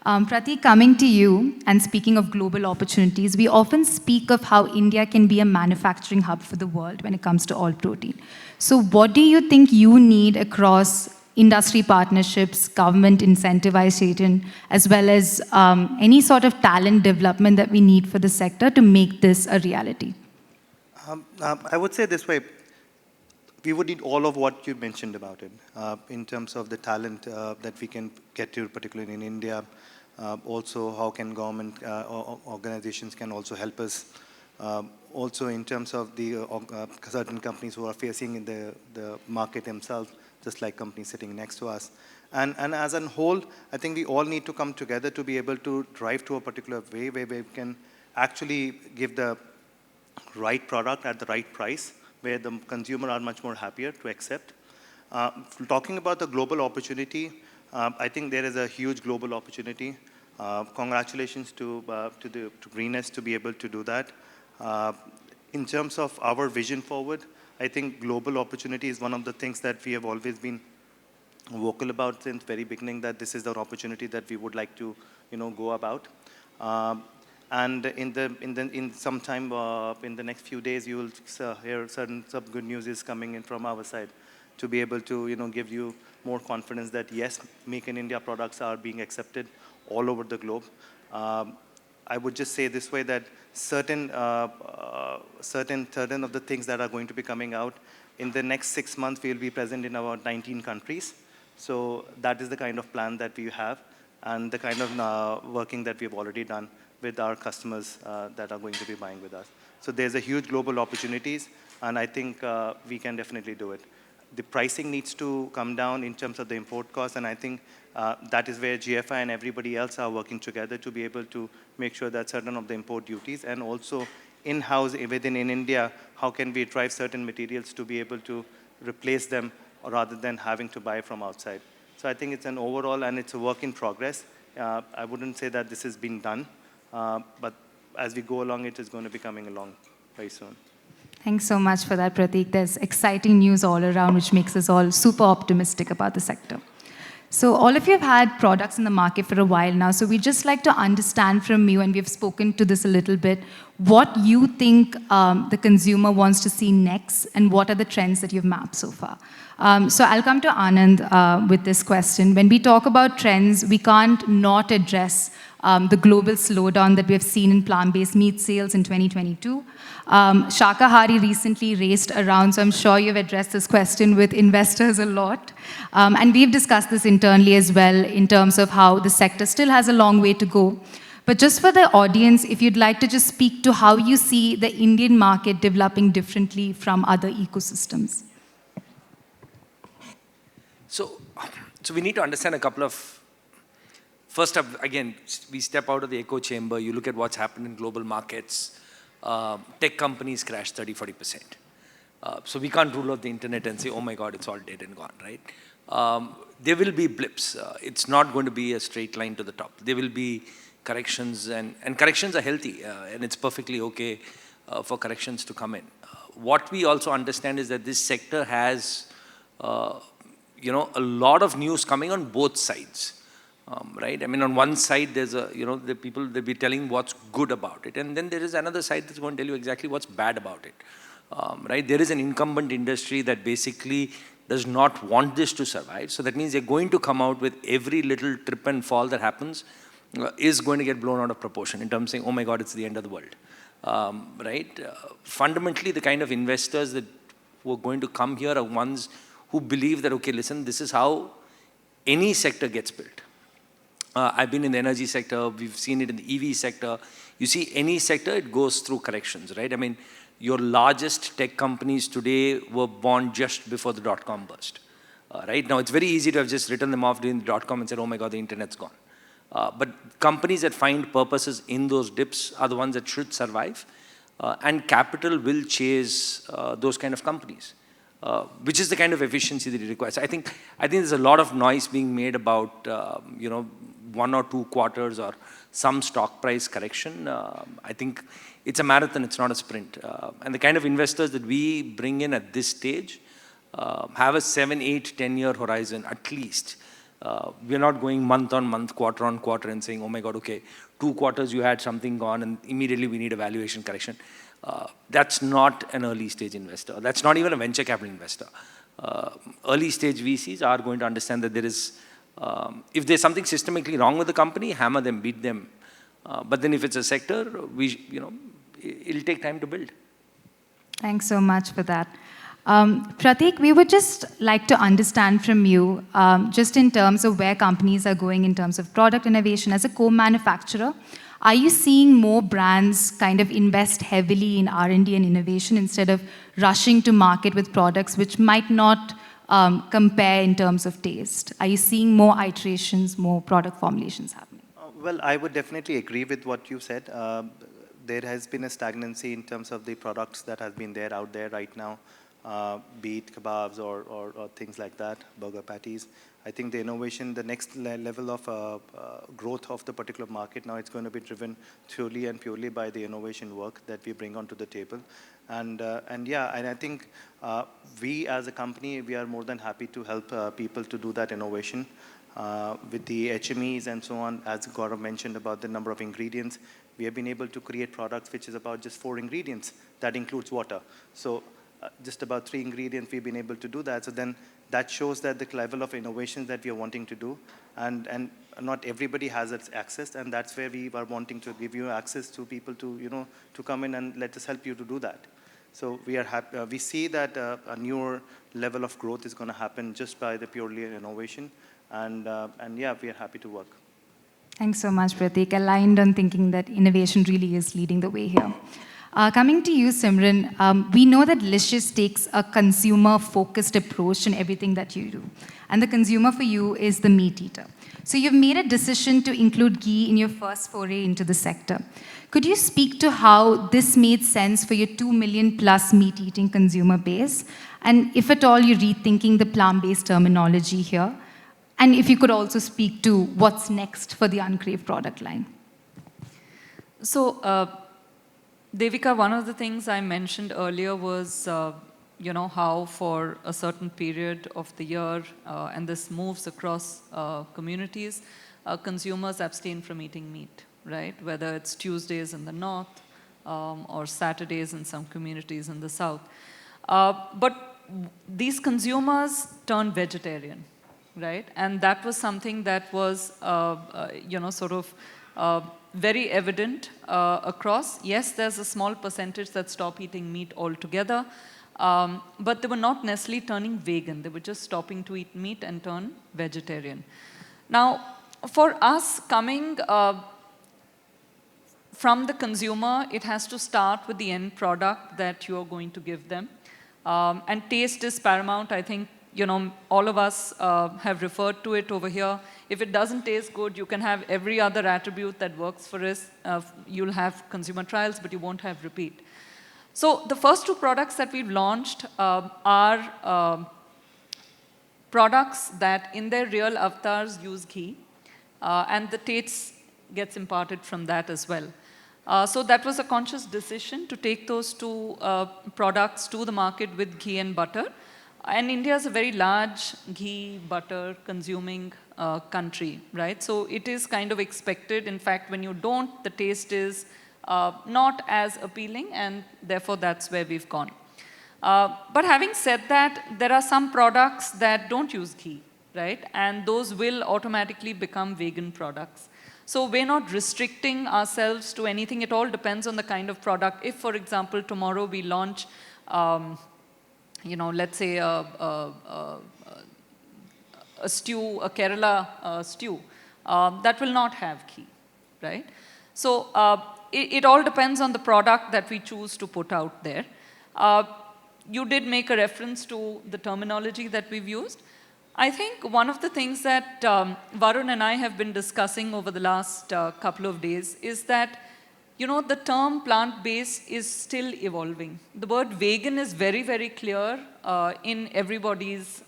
Pratik, coming to you, and speaking of global opportunities, we often speak of how India can be a manufacturing hub for the world when it comes to all protein. So what do you think you need across industry partnerships, government incentivization, as well as any sort of talent development that we need for the sector to make this a reality? I would say this way. We would need all of what you mentioned about it in terms of the talent that we can get to, particularly in India. Also, how can government organizations can also help us. Also, in terms of the certain companies who are facing in the market themselves, just like companies sitting next to us. And as a whole, I think we all need to come together to be able to drive to a particular way where we can actually give the right product at the right price, where the consumer are much more happier to accept. Talking about the global opportunity, I think there is a huge global opportunity. Congratulations to Greenest to be able to do that. In terms of our vision forward, I think global opportunity is one of the things that we have always been vocal about since very beginning, that this is the opportunity that we would like to go about. And in some time, in the next few days, you will hear some good news is coming in from our side to be able to give you more confidence that yes, Make in India products are being accepted all over the globe. I would just say this way, that certain of the things that are going to be coming out in the next 6 months, we will be present in about 19 countries. So that is the kind of plan that we have, and the kind of working that we have already done with our customers that are going to be buying with us. So there's a huge global opportunities, and I think we can definitely do it. The pricing needs to come down in terms of the import costs, and I think that is where GFI and everybody else are working together to be able to make sure that certain of the import duties, and also in-house within in India, how can we drive certain materials to be able to replace them rather than having to buy from outside. So I think it's an overall, and it's a work in progress. I wouldn't say that this has been done, but as we go along, it is going to be coming along very soon. Thanks so much for that, Pratik. There's exciting news all around, which makes us all super optimistic about the sector. So all of you have had products in the market for a while now, so we'd just like to understand from you, and we've spoken to this a little bit, what you think the consumer wants to see next, and what are the trends that you've mapped so far. So I'll come to Anand with this question. When we talk about trends, we can't not address the global slowdown that we have seen in plant-based meat sales in 2022. Shakahari recently raised a round, so I'm sure you've addressed this question with investors a lot. And we've discussed this internally as well in terms of how the sector still has a long way to go. But just for the audience, if you'd like to just speak to how you see the Indian market developing differently from other ecosystems. So we need to understand a couple of, first up, again, we step out of the echo chamber, you look at what's happened in global markets. Tech companies crashed 30-40%. So we can't rule out the internet and say, oh my God, it's all dead and gone, right? There will be blips. It's not going to be a straight line to the top. There will be corrections, and corrections are healthy, and it's perfectly okay for corrections to come in. What we also understand is that this sector has, a lot of news coming on both sides. Right? I mean, on one side, there's the people, they'll be telling what's good about it. And then there is another side that's going to tell you exactly what's bad about it. Right? There is an incumbent industry that basically does not want this to survive. So that means they're going to come out with every little trip and fall that happens is going to get blown out of proportion in terms of saying, oh my God, it's the end of the world. Right? Fundamentally, the kind of investors that who are going to come here are ones who believe that, okay, listen, this is how any sector gets built. I've been in the energy sector, we've seen it in the EV sector. You see any sector, it goes through corrections, right? I mean, your largest tech companies today were born just before the dot-com burst. Right? Now, it's very easy to have just written them off during the dot-com and said, oh my God, the internet's gone. But companies that find purposes in those dips are the ones that should survive. And capital will chase those kind of companies, which is the kind of efficiency that it requires. I think there's a lot of noise being made about, 1 or 2 quarters or some stock price correction. I think it's a marathon, it's not a sprint. And the kind of investors that we bring in at this stage have a 7, 8, 10-year horizon at least. We're not going month on month, quarter on quarter and saying, oh my God, okay, 2 quarters you had something gone and immediately we need a valuation correction. That's not an early stage investor. That's not even a venture capital investor. Early stage VCs are going to understand that there is, if there's something systemically wrong with the company, hammer them, beat them. But then if it's a sector, it'll take time to build. Thanks so much for that. Prateek, we would just like to understand from you, just in terms of where companies are going in terms of product innovation as a co-manufacturer, are you seeing more brands kind of invest heavily in R&D and innovation instead of rushing to market with products which might not compare in terms of taste? Are you seeing more iterations, more product formulations happening? Well, I would definitely agree with what you said. There has been a stagnancy in terms of the products that have been out there right now, be it kebabs or things like that, burger patties. I think the innovation, the next level of growth of the particular market now, it's going to be driven purely and purely by the innovation work that we bring onto the table. And I think we as a company, we are more than happy to help people to do that innovation. With the HMEs and so on, as Gaurav mentioned about the number of ingredients, we have been able to create products which is about just 4 ingredients. That includes water. So just about 3 ingredients, we've been able to do that. So then that shows that the level of innovation that we are wanting to do, and not everybody has its access, and that's where we are wanting to give you access to people to, to come in and let us help you to do that. So we are happy, we see that a newer level of growth is going to happen just by the purely innovation, and yeah, we are happy to work. Thanks so much, Prateek. Aligned on thinking that innovation really is leading the way here. Coming to you, Simran, we know that Licious takes a consumer-focused approach in everything that you do. And the consumer for you is the meat eater. So you've made a decision to include ghee in your first foray into the sector. Could you speak to how this made sense for your 2 million plus meat-eating consumer base? And if at all you're rethinking the plant-based terminology here? And if you could also speak to what's next for the Uncrave product line. So, Devika, one of the things I mentioned earlier was how for a certain period of the year, and this moves across communities, consumers abstain from eating meat, right? Whether it's Tuesdays in the north or Saturdays in some communities in the south. But these consumers turn vegetarian, right? And that was something that was, sort of very evident across. Yes, there's a small percentage that stop eating meat altogether, but they were not necessarily turning vegan. They were just stopping to eat meat and turn vegetarian. Now, for us coming from the consumer, it has to start with the end product that you're going to give them. And taste is paramount. I think, all of us have referred to it over here. If it doesn't taste good, you can have every other attribute that works for us. You'll have consumer trials, but you won't have repeat. So the first two products that we've launched are products that in their real avatars use ghee, and the taste gets imparted from that as well. So that was a conscious decision to take those two products to the market with ghee and butter. And India is a very large ghee, butter consuming country, right? So it is kind of expected. In fact, when you don't, the taste is not as appealing, and therefore that's where we've gone. But having said that, there are some products that don't use ghee, right? And those will automatically become vegan products. So we're not restricting ourselves to anything. It all depends on the kind of product. If, for example, tomorrow we launch, let's say a stew, a Kerala stew, that will not have ghee, right? So it all depends on the product that we choose to put out there. You did make a reference to the terminology that we've used. I think one of the things that Varun and I have been discussing over the last couple of days is that, the term plant-based is still evolving. The word vegan is very, very clear in everybody's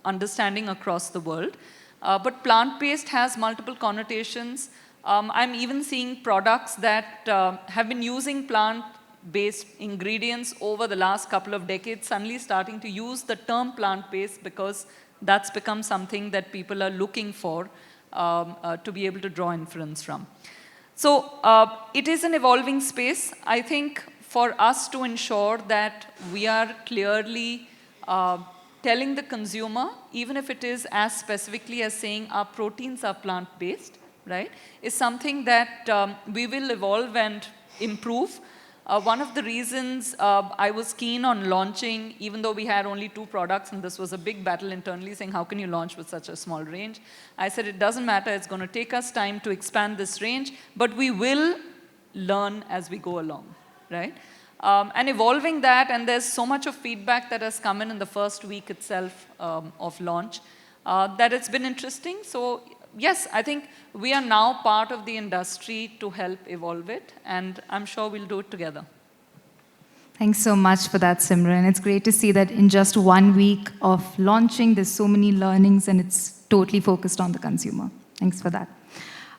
understanding across the world. But plant-based has multiple connotations. I'm even seeing products that have been using plant-based ingredients over the last couple of decades, suddenly starting to use the term plant-based because that's become something that people are looking for to be able to draw inference from. So it is an evolving space. I think for us to ensure that we are clearly telling the consumer, even if it is as specifically as saying our proteins are plant-based, right, is something that we will evolve and improve. One of the reasons I was keen on launching, even though we had only 2 products, and this was a big battle internally, saying, how can you launch with such a small range? I said, it doesn't matter. It's going to take us time to expand this range, but we will learn as we go along, right? And evolving that, and there's so much of feedback that has come in the first week itself of launch, that it's been interesting. So yes, I think we are now part of the industry to help evolve it, and I'm sure we'll do it together. Thanks so much for that, Simran. It's great to see that in just 1 week of launching, there's so many learnings, and it's totally focused on the consumer. Thanks for that.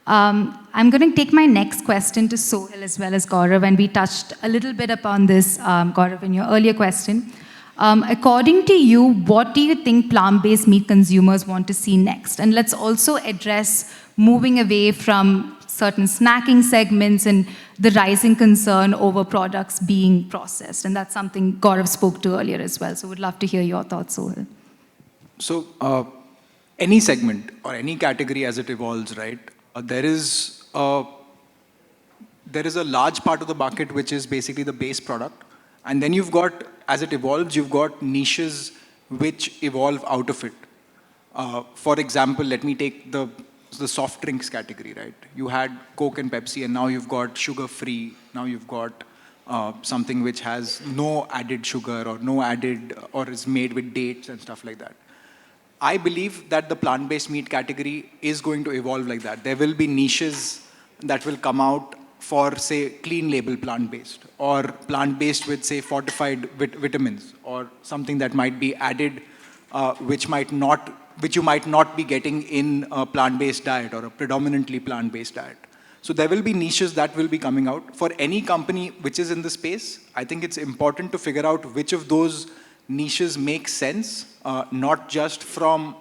I'm going to take my next question to Sohail as well as Gaurav, and we touched a little bit upon this, Gaurav, in your earlier question. According to you, what do you think plant-based meat consumers want to see next? And let's also address moving away from certain snacking segments and the rising concern over products being processed. And that's something Gaurav spoke to earlier as well. So we'd love to hear your thoughts, Sohail. So any segment or any category as it evolves, right, there is a large part of the bucket which is basically the base product. And then you've got, as it evolves, you've got niches which evolve out of it. For example, let me take the soft drinks category, right? You had Coke and Pepsi, and now you've got sugar-free. Now you've got something which has no added sugar or no added, or is made with dates and stuff like that. I believe that the plant-based meat category is going to evolve like that. There will be niches that will come out for, say, clean label plant-based, or plant-based with, say, fortified vitamins, or something that might be added, which you might not be getting in a plant-based diet or a predominantly plant-based diet. So there will be niches that will be coming out. For any company which is in the space, I think it's important to figure out which of those niches make sense, not just from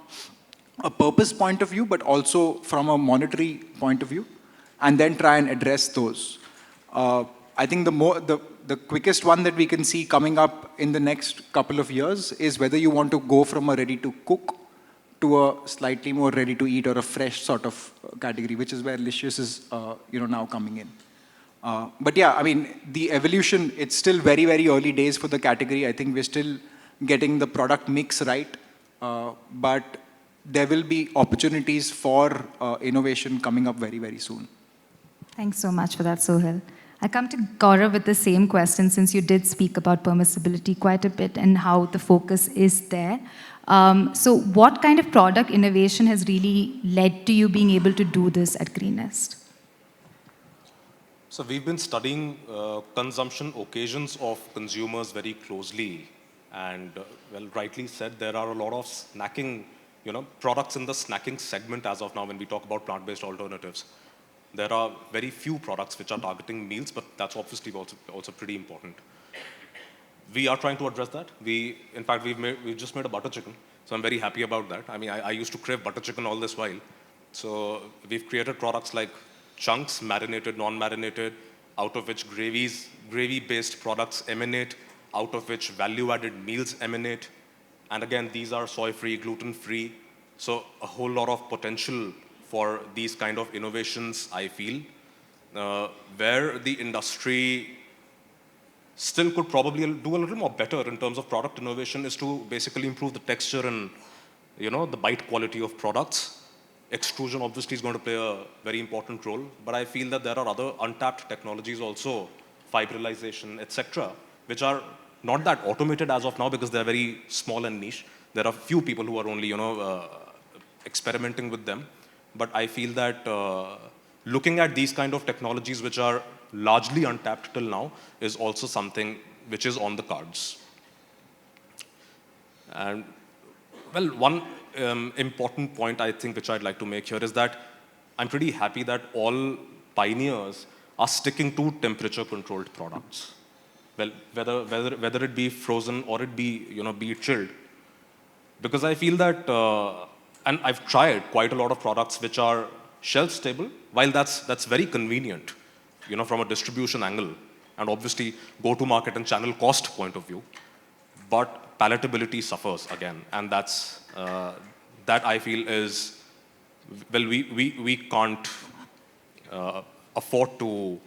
a purpose point of view, but also from a monetary point of view, and then try and address those. I think the quickest one that we can see coming up in the next couple of years is whether you want to go from a ready-to-cook to a slightly more ready-to-eat or a fresh sort of category, which is where Licious is now coming in. But yeah, I mean, the evolution, it's still very, very early days for the category. I think we're still getting the product mix right, but there will be opportunities for innovation coming up very, very soon. Thanks so much for that, Sohail. I come to Gaurav with the same question, since you did speak about permissibility quite a bit and how the focus is there. So what kind of product innovation has really led to you being able to do this at Greenest? So we've been studying consumption occasions of consumers very closely. And well, rightly said, there are a lot of snacking, products in the snacking segment as of now when we talk about plant-based alternatives. There are very few products which are targeting meals, but that's obviously also pretty important. We are trying to address that. In fact, we've just made a butter chicken, so I'm very happy about that. I mean, I used to crave butter chicken all this while. So we've created products like chunks, marinated, non-marinated, out of which gravy-based products emanate, out of which value-added meals emanate. And again, these are soy-free, gluten-free. So a whole lot of potential for these kind of innovations, I feel, where the industry still could probably do a little more better in terms of product innovation is to basically improve the texture and, the bite quality of products. Extrusion obviously is going to play a very important role, but I feel that there are other untapped technologies also, fibrillization, etc., which are not that automated as of now because they're very small and niche. There are few people who are only, experimenting with them. But I feel that looking at these kind of technologies which are largely untapped till now is also something which is on the cards. And well, one important point I think which I'd like to make here is that I'm pretty happy that all pioneers are sticking to temperature controlled products. Well, whether it be frozen or it be, be it chilled. Because I feel that and I've tried quite a lot of products which are shelf stable, while that's very convenient, from a distribution angle, and obviously go-to-market and channel cost point of view. But palatability suffers again, and that I feel is, well, we can't afford to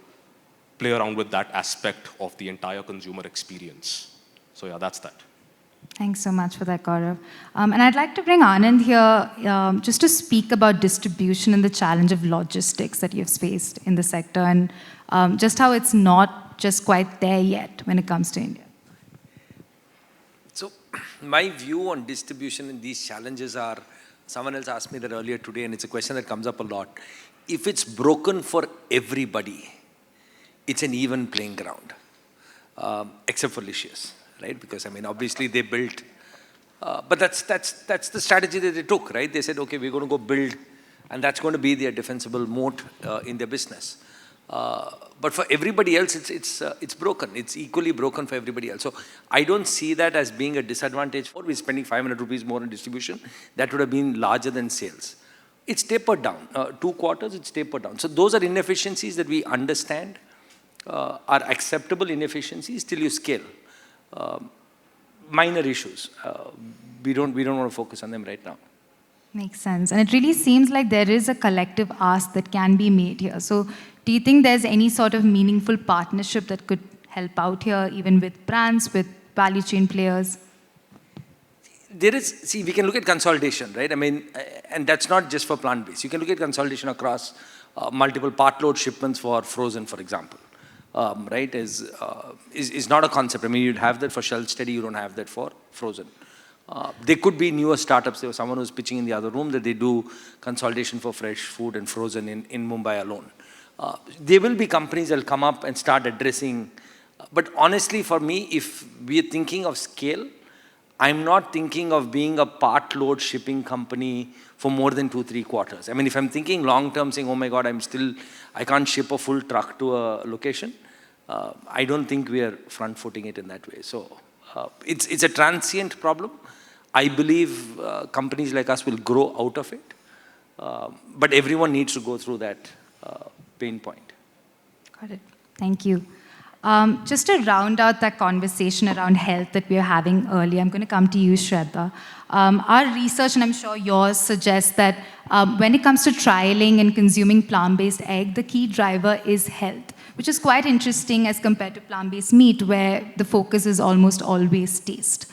play around with that aspect of the entire consumer experience. So yeah, that's that. Thanks so much for that, Gaurav. And I'd like to bring Anand here just to speak about distribution and the challenge of logistics that you've faced in the sector, and just how it's not just quite there yet when it comes to India. So my view on distribution and these challenges are, someone else asked me that earlier today, and it's a question that comes up a lot. If it's broken for everybody, it's an even playing ground, except for Licious. Right? Because, I mean, obviously they built, but that's the strategy that they took, right? They said, okay, we're going to go build, and that's going to be their defensible moat in their business. But for everybody else, it's broken. It's equally broken for everybody else. So I don't see that as being a disadvantage. We're spending 500 rupees more on distribution. That would have been larger than sales. It's tapered down. 2 quarters, it's tapered down. So those are inefficiencies that we understand are acceptable inefficiencies till you scale. Minor issues. We don't want to focus on them right now. Makes sense. And it really seems like there is a collective ask that can be made here. So do you think there's any sort of meaningful partnership that could help out here, even with brands, with value chain players? There is, see, we can look at consolidation, right? I mean, and that's not just for plant-based. You can look at consolidation across multiple part load shipments for frozen, for example. Right, is not a concept. I mean, you'd have that for shelf steady, you don't have that for frozen. There could be newer startups. There was someone who was pitching in the other room that they do consolidation for fresh food and frozen in Mumbai alone. There will be companies that will come up and start addressing. But honestly, for me, if we are thinking of scale, I'm not thinking of being a part load shipping company for more than 2-3 quarters. I mean, if I'm thinking long term, saying, oh my God, I can't ship a full truck to a location, I don't think we are front footing it in that way. So it's a transient problem. I believe companies like us will grow out of it. But everyone needs to go through that pain point. Got it. Thank you. Just to round out that conversation around health that we were having earlier, I'm going to come to you, Shraddha. Our research, and I'm sure yours, suggests that when it comes to trialing and consuming plant-based egg, the key driver is health, which is quite interesting as compared to plant-based meat, where the focus is almost always taste.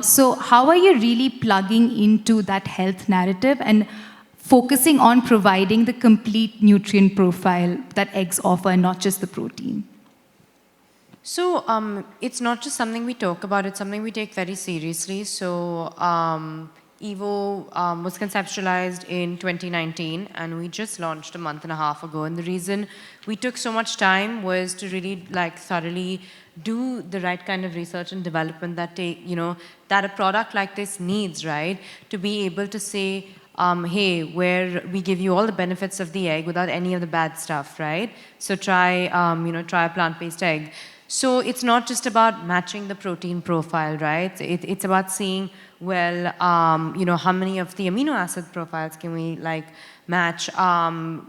So how are you really plugging into that health narrative and focusing on providing the complete nutrient profile that eggs offer, and not just the protein? So it's not just something we talk about, it's something we take very seriously. So Evo was conceptualized in 2019 and we just launched a month and a half ago. And the reason we took so much time was to really thoroughly do the right kind of research and development that that a product like this needs, right? To be able to say, hey, where we give you all the benefits of the egg without any of the bad stuff, right? So try a plant-based egg. So it's not just about matching the protein profile, right? It's about seeing, well, how many of the amino acid profiles can we match? How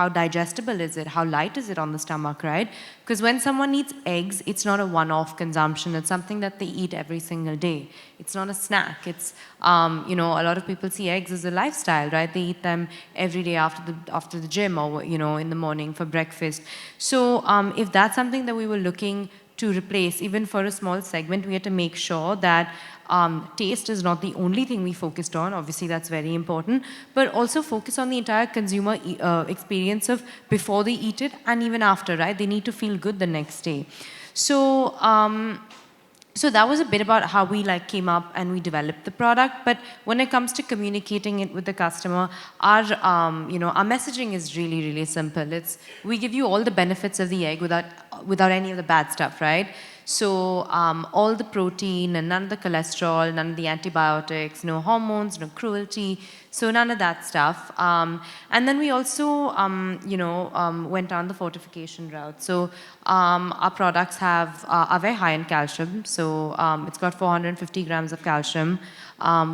digestible is it? How light is it on the stomach, right? Because when someone eats eggs, it's not a one-off consumption. It's something that they eat every single day. It's not a snack. It's, a lot of people see eggs as a lifestyle, right? They eat them every day after the gym or, in the morning for breakfast. So if that's something that we were looking to replace, even for a small segment, we had to make sure that taste is not the only thing we focused on. Obviously, that's very important. But also focus on the entire consumer experience of before they eat it and even after, right? They need to feel good the next day. So, so that was a bit about how we came up and we developed the product. But when it comes to communicating it with the customer, our messaging is really, really simple. It's we give you all the benefits of the egg without any of the bad stuff, right? So all the protein and none of the cholesterol, none of the antibiotics, no hormones, no cruelty, so none of that stuff. And then we also, went down the fortification route. So our products are very high in calcium. So it's got 450 grams of calcium,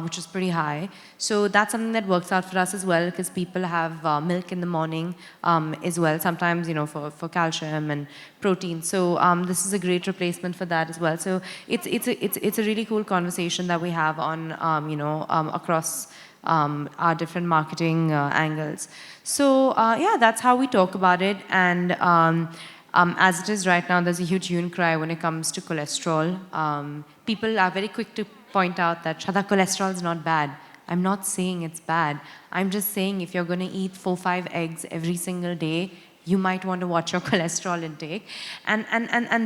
which is pretty high. So that's something that works out for us as well, because people have milk in the morning as well, sometimes, for calcium and protein. So this is a great replacement for that as well. So it's a really cool conversation that we have on, across our different marketing angles. So yeah, that's how we talk about it. And as it is right now, there's a huge hue and cry when it comes to cholesterol. People are very quick to point out that Shraddha, cholesterol is not bad. I'm not saying it's bad. I'm just saying if you're going to eat 4-5 eggs every single day, you might want to watch your cholesterol intake. And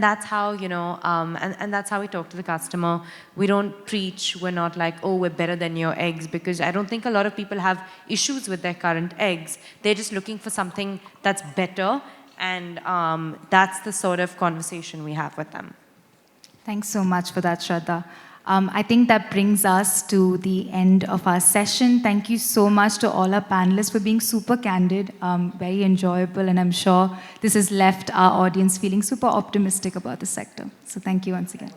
that's how, and that's how we talk to the customer. We don't preach. We're not like, oh, we're better than your eggs, because I don't think a lot of people have issues with their current eggs. They're just looking for something that's better. And that's the sort of conversation we have with them. Thanks so much for that, Shraddha. I think that brings us to the end of our session. Thank you so much to all our panelists for being super candid, very enjoyable, and I'm sure this has left our audience feeling super optimistic about the sector. So thank you once again.